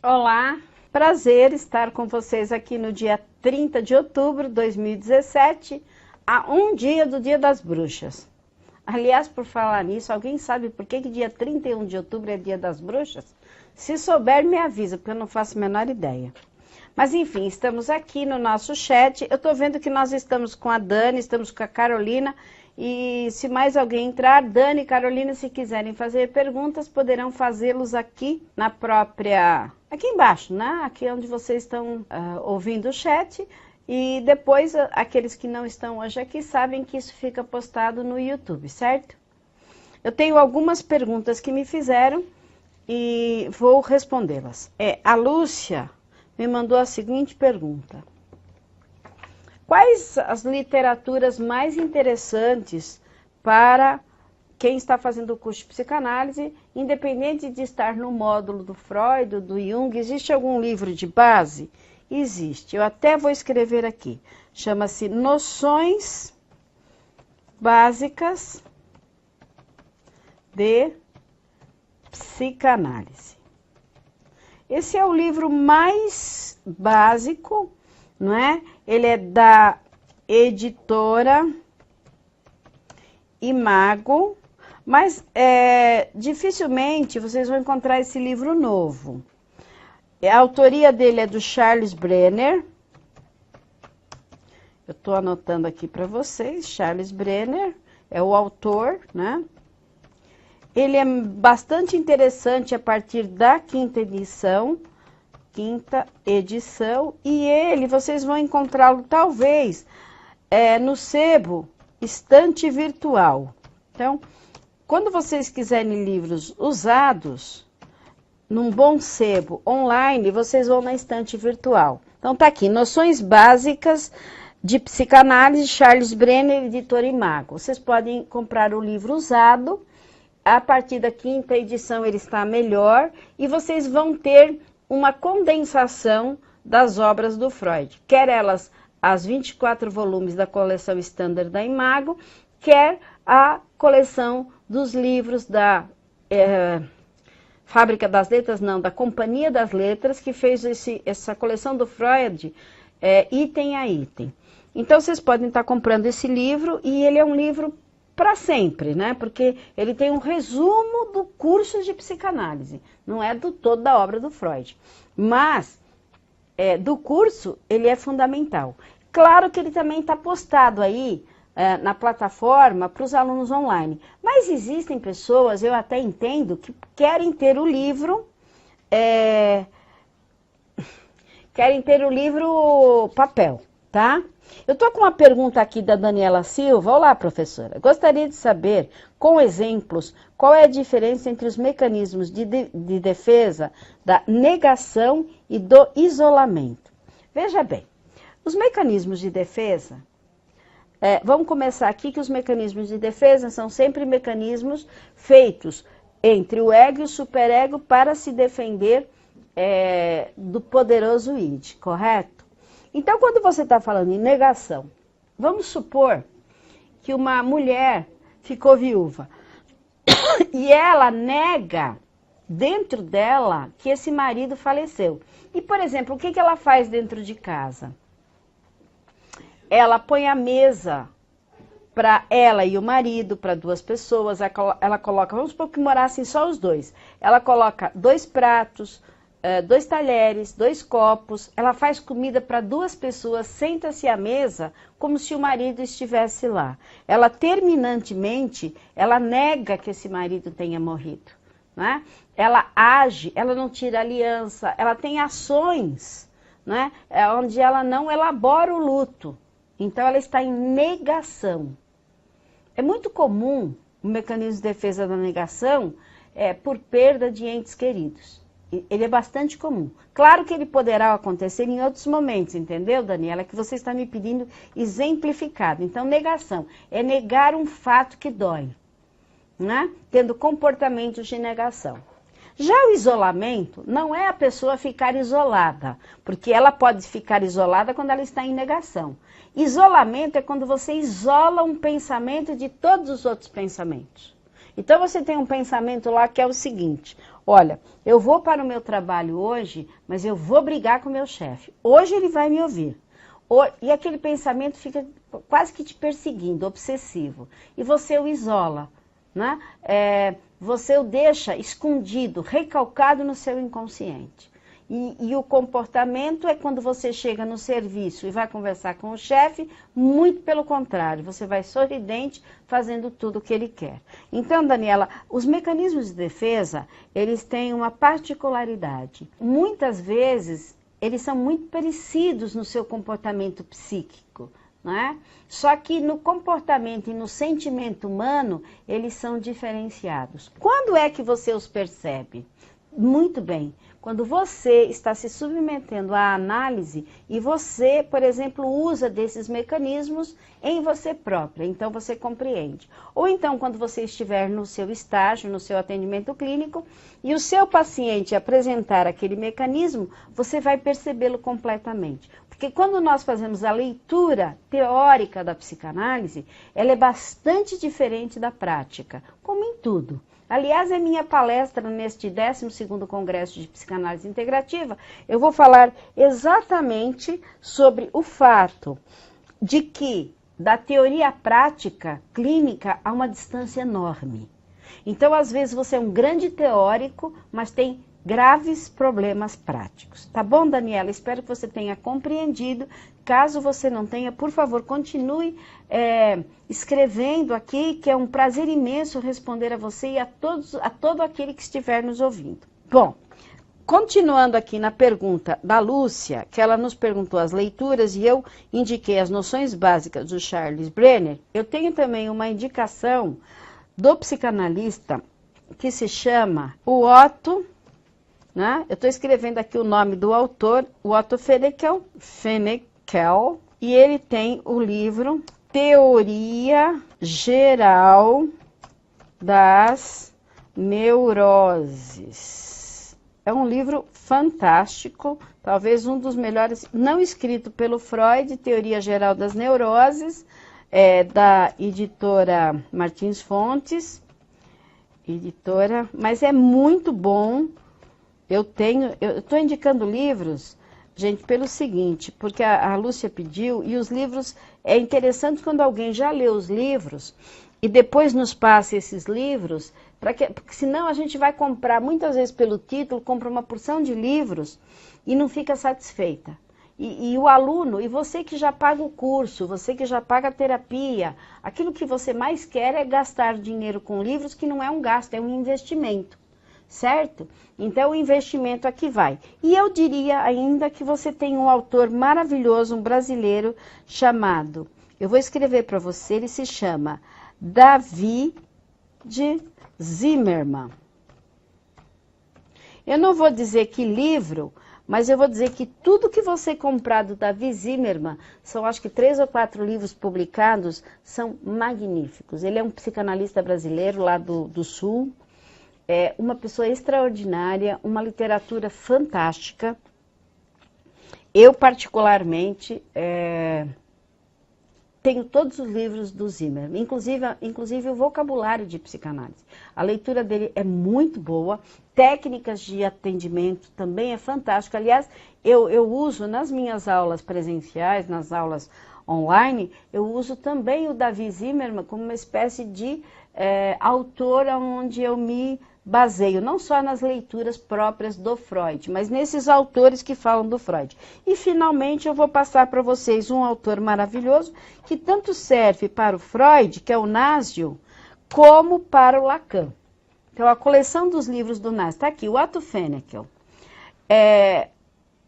Olá, prazer estar com vocês aqui no dia 30 de outubro de 2017, a um dia do Dia das Bruxas. Aliás, por falar nisso, alguém sabe por que dia 31 de outubro é Dia das Bruxas? Se souber, me avisa, porque eu não faço a menor ideia. Mas enfim, estamos aqui no nosso chat. Eu estou vendo que nós estamos com a Dani, estamos com a Carolina. E se mais alguém entrar, Dani e Carolina, se quiserem fazer perguntas, poderão fazê-los aqui na própria... Aqui embaixo, né? Aqui onde vocês estão ouvindo o chat. E depois, aqueles que não estão hoje aqui, sabem que isso fica postado no YouTube, certo? Eu tenho algumas perguntas que me fizeram e vou respondê-las. A Lúcia me mandou a seguinte pergunta. Quais as literaturas mais interessantes para quem está fazendo o curso de psicanálise, independente de estar no módulo do Freud, do Jung? Existe algum livro de base? Existe. Eu até vou escrever aqui. Chama-se Noções Básicas de Psicanálise. Esse é o livro mais básico, não é? Ele é da editora Imago, mas dificilmente vocês vão encontrar esse livro novo. A autoria dele é do Charles Brenner. Eu estou anotando aqui para vocês. Charles Brenner é o autor, né? Ele é bastante interessante a partir da quinta edição, e ele, vocês vão encontrá-lo talvez no sebo Estante Virtual. Então, quando vocês quiserem livros usados, num bom sebo online, vocês vão na Estante Virtual. Então tá aqui, Noções Básicas de Psicanálise, Charles Brenner, editora Imago. Vocês podem comprar o livro usado. A partir da quinta edição ele está melhor e vocês vão ter uma condensação das obras do Freud, quer elas as 24 volumes da coleção Standard da Imago, quer a coleção dos livros da Fábrica das Letras, não, da Companhia das Letras, que fez essa coleção do Freud item a item. Então vocês podem estar comprando esse livro e ele é um livro para sempre, né? Porque ele tem um resumo do curso de psicanálise, não é do todo da obra do Freud, mas do curso ele é fundamental. Claro que ele também está postado aí na plataforma para os alunos online, mas existem pessoas, eu até entendo, que querem ter o livro, papel, tá? Eu estou com uma pergunta aqui da Daniela Silva. Olá, professora. Gostaria de saber, com exemplos, qual é a diferença entre os mecanismos de defesa da negação e do isolamento. Veja bem, os mecanismos de defesa, vamos começar aqui que os mecanismos de defesa são sempre mecanismos feitos entre o ego e o superego para se defender do poderoso id, correto? Então, quando você está falando em negação, vamos supor que uma mulher ficou viúva e ela nega dentro dela que esse marido faleceu. E, por exemplo, o que ela faz dentro de casa? Ela põe a mesa para ela e o marido, para duas pessoas, ela coloca, vamos supor que morassem só os dois, ela coloca 2 pratos, 2 talheres, 2 copos, ela faz comida para 2 pessoas, senta-se à mesa como se o marido estivesse lá. Ela terminantemente, ela nega que esse marido tenha morrido, né? Ela age, ela não tira aliança, ela tem ações, né? Onde ela não elabora o luto. Então ela está em negação. É muito comum o mecanismo de defesa da negação por perda de entes queridos. Ele é bastante comum. Claro que ele poderá acontecer em outros momentos, entendeu, Daniela? Que você está me pedindo exemplificado. Então, negação é negar um fato que dói, né? Tendo comportamentos de negação. Já o isolamento não é a pessoa ficar isolada, porque ela pode ficar isolada quando ela está em negação. Isolamento é quando você isola um pensamento de todos os outros pensamentos. Então você tem um pensamento lá que é o seguinte: Olha, eu vou para o meu trabalho hoje, mas eu vou brigar com o meu chefe. Hoje ele vai me ouvir. E aquele pensamento fica quase que te perseguindo, obsessivo. E você o isola, né? Você o deixa escondido, recalcado no seu inconsciente. E o comportamento é quando você chega no serviço e vai conversar com o chefe, muito pelo contrário, você vai sorridente, fazendo tudo o que ele quer. Então, Daniela, os mecanismos de defesa, eles têm uma particularidade. Muitas vezes, eles são muito parecidos no seu comportamento psíquico, não é? Só que no comportamento e no sentimento humano, eles são diferenciados. Quando é que você os percebe? Muito bem, quando você está se submetendo à análise e você, por exemplo, usa desses mecanismos em você própria, então você compreende. Ou então, quando você estiver no seu estágio, no seu atendimento clínico, e o seu paciente apresentar aquele mecanismo, você vai percebê-lo completamente. Porque quando nós fazemos a leitura teórica da psicanálise, ela é bastante diferente da prática, como em tudo. Aliás, é minha palestra neste 12º Congresso de Psicanálise Integrativa, eu vou falar exatamente sobre o fato de que da teoria à prática clínica há uma distância enorme. Então, às vezes, você é um grande teórico, mas tem graves problemas práticos. Tá bom, Daniela? Espero que você tenha compreendido. Caso você não tenha, por favor, continue escrevendo aqui, que é um prazer imenso responder a você e a todo aquele que estiver nos ouvindo. Bom, continuando aqui na pergunta da Lúcia, que ela nos perguntou as leituras e eu indiquei as noções básicas do Charles Brenner, eu tenho também uma indicação do psicanalista que se chama o Otto, né? Eu estou escrevendo aqui o nome do autor, o Otto Fennekel, e ele tem o livro Teoria Geral das Neuroses. É um livro fantástico, talvez um dos melhores, não escrito pelo Freud, Teoria Geral das Neuroses, da editora Martins Fontes, mas é muito bom. Eu estou indicando livros, gente, pelo seguinte, porque a Lúcia pediu, e os livros, é interessante quando alguém já leu os livros, e depois nos passa esses livros, porque senão a gente vai comprar, muitas vezes pelo título, compra uma porção de livros e não fica satisfeita. E o aluno, e você que já paga o curso, você que já paga a terapia, aquilo que você mais quer é gastar dinheiro com livros, que não é um gasto, é um investimento. Certo? Então, o investimento aqui vai. E eu diria ainda que você tem um autor maravilhoso, um brasileiro, chamado, eu vou escrever para você, ele se chama David Zimmermann. Eu não vou dizer que livro, mas eu vou dizer que tudo que você comprar do David Zimmermann, são acho que 3 ou 4 livros publicados, são magníficos. Ele é um psicanalista brasileiro lá do Sul, é uma pessoa extraordinária, uma literatura fantástica. Eu, particularmente, tenho todos os livros do Zimmermann, inclusive o vocabulário de psicanálise. A leitura dele é muito boa, técnicas de atendimento também é fantástica. Aliás, eu uso nas minhas aulas presenciais, nas aulas online, eu uso também o David Zimmermann como uma espécie de autor onde eu me baseio não só nas leituras próprias do Freud, mas nesses autores que falam do Freud. E finalmente eu vou passar para vocês um autor maravilhoso que tanto serve para o Freud, que é o Nasio, como para o Lacan. Então a coleção dos livros do Nasio está aqui, o Otto Fennekel,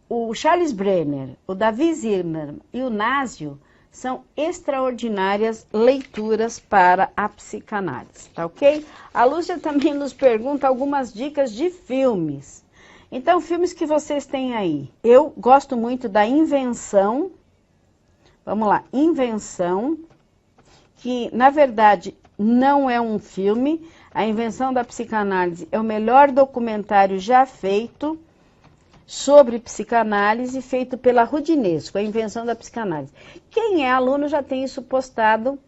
o Charles Brenner, o David Zimmermann e o Nasio são extraordinárias leituras para a psicanálise, tá ok? A Lúcia também nos pergunta algumas dicas de filmes. Então, filmes que vocês têm aí. Eu gosto muito da Invenção. Vamos lá, Invenção, que na verdade não é um filme. A Invenção da Psicanálise é o melhor documentário já feito sobre psicanálise, feito pela Rudinesco, a Invenção da Psicanálise. Quem é aluno já tem isso postado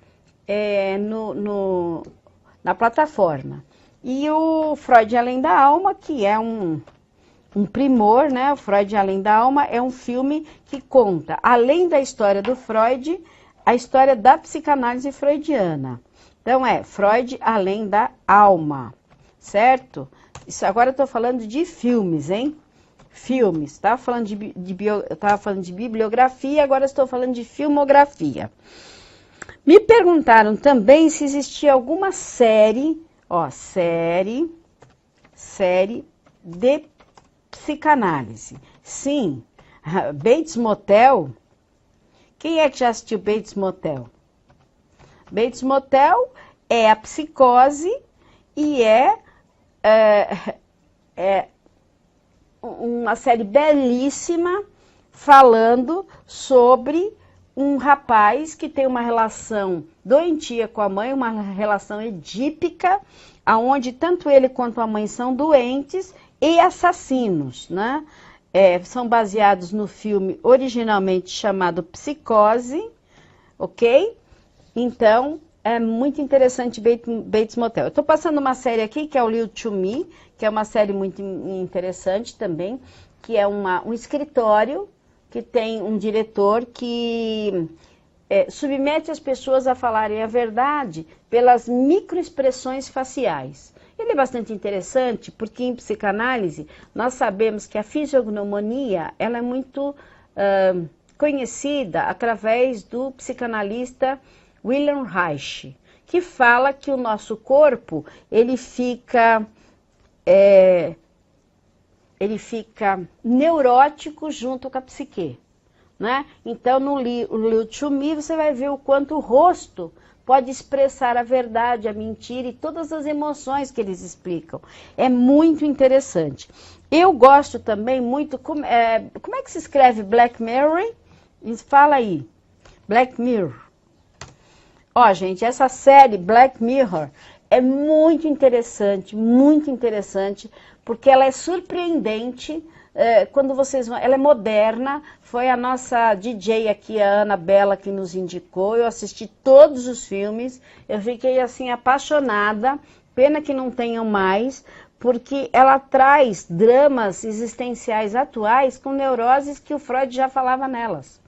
na plataforma. E o Freud Além da Alma, que é um primor, né? O Freud Além da Alma é um filme que conta, além da história do Freud, a história da psicanálise freudiana. Então Freud Além da Alma, certo? Isso agora eu estou falando de filmes, hein? Filmes, estava falando eu tava falando de bibliografia, agora estou falando de filmografia. Me perguntaram também se existia alguma série, série de psicanálise. Sim, Bates Motel. Quem é que já assistiu Bates Motel? Bates Motel é a psicose e é uma série belíssima falando sobre um rapaz que tem uma relação doentia com a mãe, uma relação edípica, aonde tanto ele quanto a mãe são doentes e assassinos, né? São baseados no filme originalmente chamado Psicose, ok? Então, é muito interessante Bates Motel. Eu estou passando uma série aqui que é o Live to Me, que é uma série muito interessante também, que é um escritório que tem um diretor que submete as pessoas a falarem a verdade pelas microexpressões faciais. Ele é bastante interessante porque em psicanálise nós sabemos que a fisiognomonia ela é muito conhecida através do psicanalista Wilhelm Reich, que fala que o nosso corpo ele fica neurótico junto com a psique, né? Então no Live to Me você vai ver o quanto o rosto pode expressar a verdade, a mentira e todas as emoções que eles explicam. É muito interessante. Eu gosto também muito, como é que se escreve Black Mirror? Fala aí, Black Mirror. Ó, gente, essa série Black Mirror é muito interessante, porque ela é surpreendente. Quando vocês vão, ela é moderna, foi a nossa DJ aqui, a Ana Bela, que nos indicou, eu assisti todos os filmes, eu fiquei assim apaixonada, pena que não tenham mais, porque ela traz dramas existenciais atuais com neuroses que o Freud já falava nelas.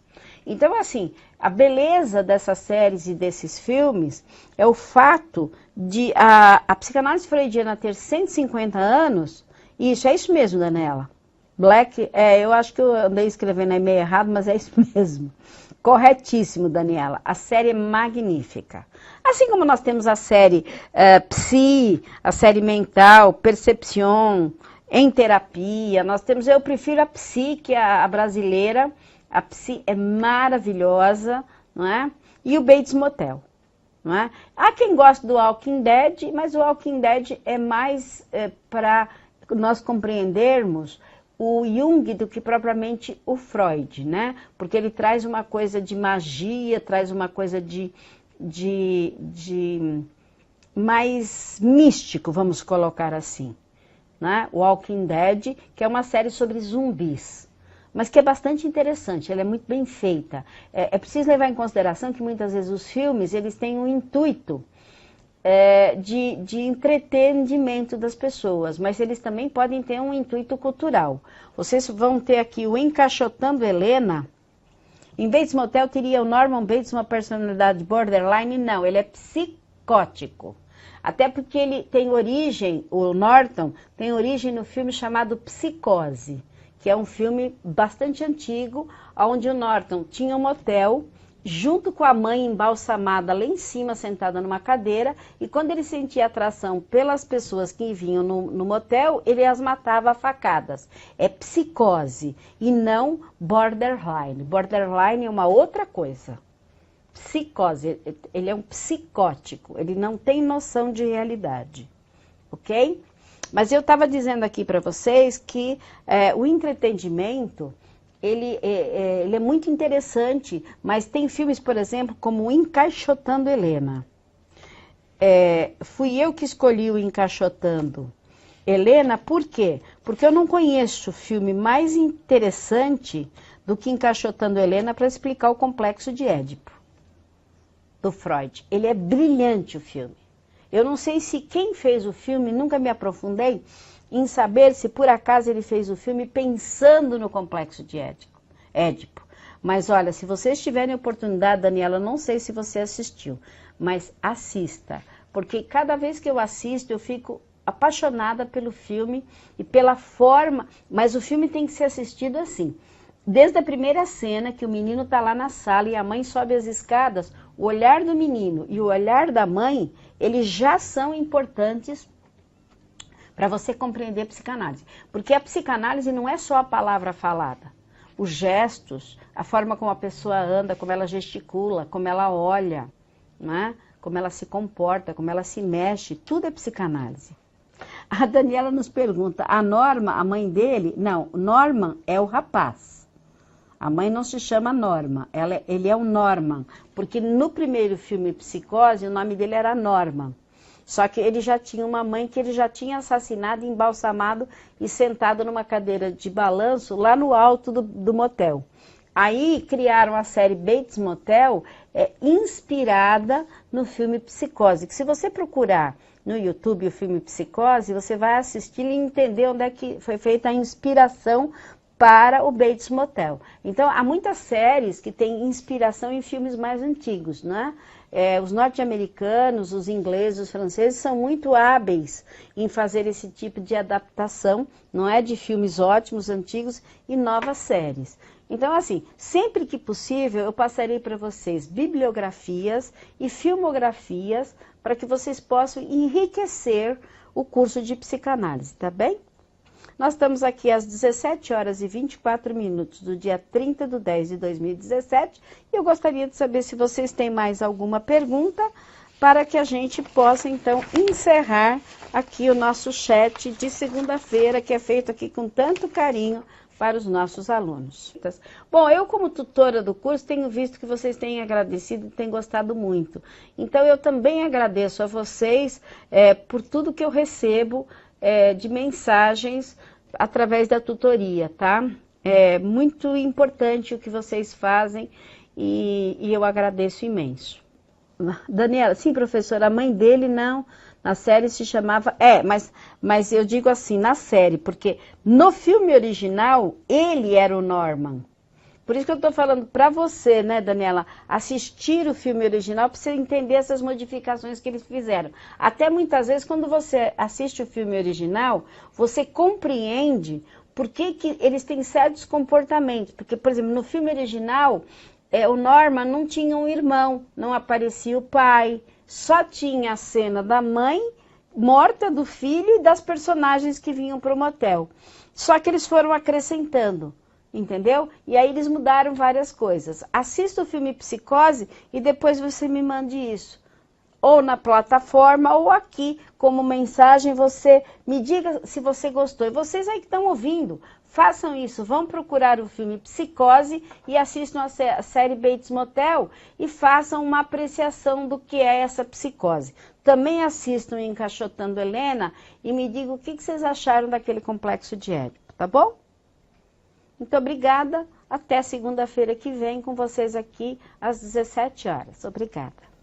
Então, assim, a beleza dessas séries e desses filmes é o fato de a psicanálise freudiana ter 150 anos, isso, é isso mesmo, Daniela. Black, eu acho que eu andei escrevendo aí meio errado, mas é isso mesmo. Corretíssimo, Daniela. A série é magnífica. Assim como nós temos a série Psi, a série Mental, Percepção, Em Terapia, nós temos, eu prefiro a Psi, que é a brasileira. A Psi é maravilhosa, não é? E o Bates Motel, não é? Há quem goste do Walking Dead, mas o Walking Dead é mais para nós compreendermos o Jung do que propriamente o Freud, né? Porque ele traz uma coisa de magia, traz uma coisa de mais místico, vamos colocar assim, né? O Walking Dead, que é uma série sobre zumbis, mas que é bastante interessante, ela é muito bem feita. É preciso levar em consideração que muitas vezes os filmes, eles têm um intuito de entretenimento das pessoas, mas eles também podem ter um intuito cultural. Vocês vão ter aqui o Encaixotando Helena. Em Bates Motel teria o Norman Bates uma personalidade borderline? Não, ele é psicótico. Até porque ele tem origem, o Norton tem origem no filme chamado Psicose, que é um filme bastante antigo, onde o Norton tinha um motel, junto com a mãe embalsamada lá em cima, sentada numa cadeira, e quando ele sentia atração pelas pessoas que vinham no motel, ele as matava a facadas. É psicose e não borderline. Borderline é uma outra coisa. Psicose, ele é um psicótico, ele não tem noção de realidade, ok? Mas eu estava dizendo aqui para vocês que o entretenimento, ele é muito interessante, mas tem filmes, por exemplo, como Encaixotando Helena. Fui eu que escolhi o Encaixotando Helena, por quê? Porque eu não conheço filme mais interessante do que Encaixotando Helena para explicar o complexo de Édipo, do Freud. Ele é brilhante o filme. Eu não sei se quem fez o filme, nunca me aprofundei em saber se por acaso ele fez o filme pensando no complexo de Édipo. Mas olha, se vocês tiverem oportunidade, Daniela, não sei se você assistiu, mas assista. Porque cada vez que eu assisto, eu fico apaixonada pelo filme e pela forma, mas o filme tem que ser assistido assim. Desde a primeira cena, que o menino está lá na sala e a mãe sobe as escadas, o olhar do menino e o olhar da mãe, eles já são importantes para você compreender a psicanálise. Porque a psicanálise não é só a palavra falada. Os gestos, a forma como a pessoa anda, como ela gesticula, como ela olha, né? Como ela se comporta, como ela se mexe, tudo é psicanálise. A Daniela nos pergunta, a Norma, a mãe dele? Não, Norman é o rapaz. A mãe não se chama Norma, ele é o Norman, porque no primeiro filme Psicose, o nome dele era Norman. Só que ele já tinha uma mãe que ele já tinha assassinado, embalsamado e sentado numa cadeira de balanço lá no alto do motel. Aí criaram a série Bates Motel, inspirada no filme Psicose, que se você procurar no YouTube o filme Psicose, você vai assistir e entender onde é que foi feita a inspiração para o Bates Motel. Então, há muitas séries que têm inspiração em filmes mais antigos, né? Os norte-americanos, os ingleses, os franceses são muito hábeis em fazer esse tipo de adaptação, não é? De filmes ótimos, antigos e novas séries. Então, assim, sempre que possível, eu passarei para vocês bibliografias e filmografias para que vocês possam enriquecer o curso de psicanálise, tá bem? Nós estamos aqui às 17 horas e 24 minutos do dia 30 de 10 de 2017 e eu gostaria de saber se vocês têm mais alguma pergunta para que a gente possa, então, encerrar aqui o nosso chat de segunda-feira, que é feito aqui com tanto carinho para os nossos alunos. Bom, eu como tutora do curso tenho visto que vocês têm agradecido e têm gostado muito. Então eu também agradeço a vocês por tudo que eu recebo de mensagens através da tutoria, tá? É muito importante o que vocês fazem e eu agradeço imenso. Daniela, sim, professora, a mãe dele não, na série se chamava... mas eu digo assim, na série, porque no filme original, ele era o Norman. Por isso que eu estou falando para você, né, Daniela, assistir o filme original para você entender essas modificações que eles fizeram. Até muitas vezes, quando você assiste o filme original, você compreende por que eles têm certos comportamentos. Porque, por exemplo, no filme original... o Norman não tinha um irmão, não aparecia o pai, só tinha a cena da mãe morta, do filho e das personagens que vinham para o motel. Só que eles foram acrescentando, entendeu? E aí eles mudaram várias coisas. Assista o filme Psicose e depois você me mande isso. Ou na plataforma ou aqui, como mensagem, você me diga se você gostou. E vocês aí que estão ouvindo, façam isso, vão procurar o filme Psicose e assistam a série Bates Motel e façam uma apreciação do que é essa psicose. Também assistam Encaixotando Helena e me digam o que vocês acharam daquele complexo de Édipo, tá bom? Muito obrigada, até segunda-feira que vem com vocês aqui às 17 horas. Obrigada.